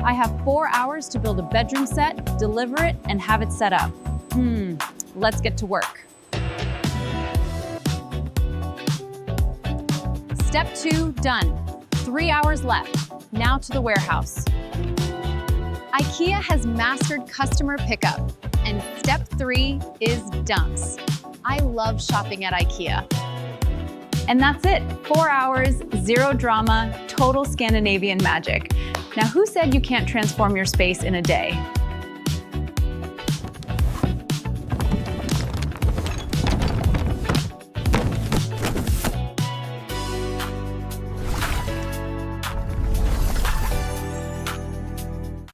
I have 4 hours to build a bedroom set, deliver it, and have it set up. Let's get to work. Step 2, done. 3 hours left. Now to the warehouse. IKEA has mastered customer pickup, and step 3 is dumps. I love shopping at IKEA. And that's it. 4 hours, zero drama, total Scandinavian magic. Now, who said you can't transform your space in a day?